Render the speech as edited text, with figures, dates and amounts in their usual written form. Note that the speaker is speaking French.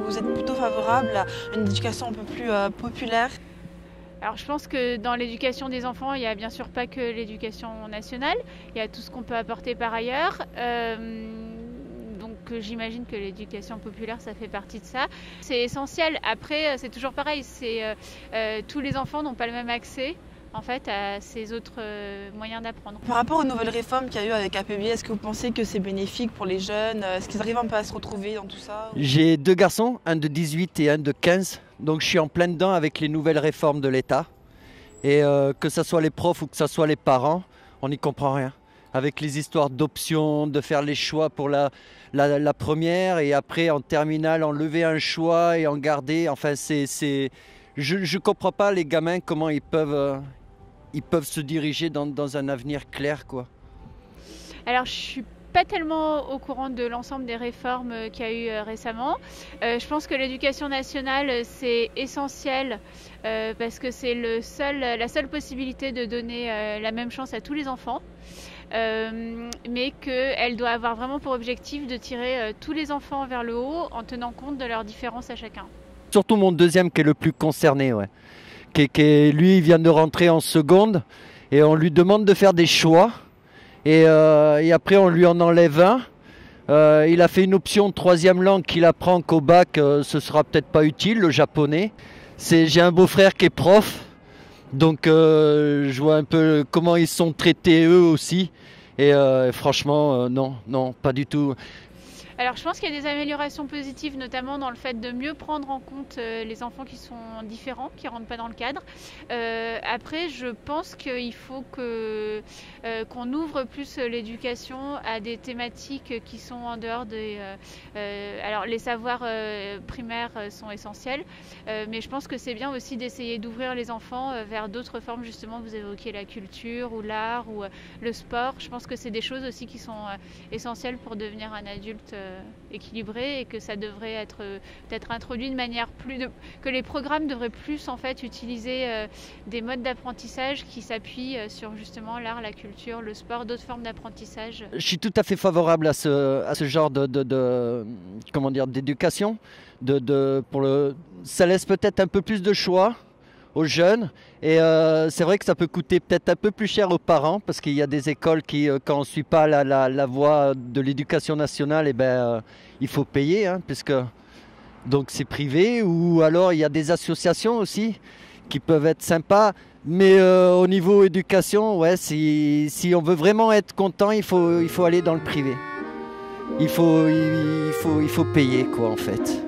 vous êtes plutôt favorable à une éducation un peu plus populaire? Alors je pense que dans l'éducation des enfants, il n'y a bien sûr pas que l'éducation nationale, il y a tout ce qu'on peut apporter par ailleurs. Donc j'imagine que l'éducation populaire, ça fait partie de ça. C'est essentiel. Après, c'est toujours pareil, tous les enfants n'ont pas le même accès en fait à ces autres moyens d'apprendre. Par rapport aux nouvelles réformes qu'il y a eu avec APB, est-ce que vous pensez que c'est bénéfique pour les jeunes? Est-ce qu'ils arrivent un peu à se retrouver dans tout ça? J'ai 2 garçons, un de 18 et un de 15. Donc je suis en plein dedans avec les nouvelles réformes de l'État. Et que ce soit les profs ou que ce soit les parents, on n'y comprend rien. Avec les histoires d'options, de faire les choix pour la première et après en terminale enlever un choix et en garder. Enfin, je ne comprends pas les gamins comment ils peuvent se diriger dans un avenir clair, quoi. Alors je suis pas tellement au courant de l'ensemble des réformes qu'il y a eu récemment. Je pense que l'éducation nationale c'est essentiel parce que c'est la seule possibilité de donner la même chance à tous les enfants. Mais qu'elle doit avoir vraiment pour objectif de tirer tous les enfants vers le haut en tenant compte de leurs différences à chacun. Surtout mon deuxième qui est le plus concerné, ouais. Lui, il vient de rentrer en seconde et on lui demande de faire des choix et après on lui en enlève un. Il a fait une option de 3e langue qu'il apprend qu'au bac, ce sera peut-être pas utile, le japonais. J'ai un beau-frère qui est prof. Donc je vois un peu comment ils sont traités eux aussi. Et franchement, non, pas du tout. Alors je pense qu'il y a des améliorations positives, notamment dans le fait de mieux prendre en compte les enfants qui sont différents, qui ne rentrent pas dans le cadre. Après, je pense qu'il faut qu'on ouvre plus l'éducation à des thématiques qui sont en dehors des... alors les savoirs primaires sont essentiels, mais je pense que c'est bien aussi d'essayer d'ouvrir les enfants vers d'autres formes. Justement, vous évoquiez la culture ou l'art ou le sport. Je pense que c'est des choses aussi qui sont essentielles pour devenir un adulte équilibré et que ça devrait être peut-être introduit de manière que les programmes devraient plus en fait utiliser des modes d'apprentissage qui s'appuient sur justement l'art, la culture, le sport, d'autres formes d'apprentissage. Je suis tout à fait favorable à ce genre d'éducation. Ça laisse peut-être un peu plus de choix aux jeunes et c'est vrai que ça peut coûter peut-être un peu plus cher aux parents parce qu'il y a des écoles qui, quand on ne suit pas la voie de l'éducation nationale, il faut payer, hein, puisque donc c'est privé, ou alors il y a des associations aussi qui peuvent être sympas, mais au niveau éducation, ouais, si on veut vraiment être content, il faut aller dans le privé. Il faut payer, quoi, en fait.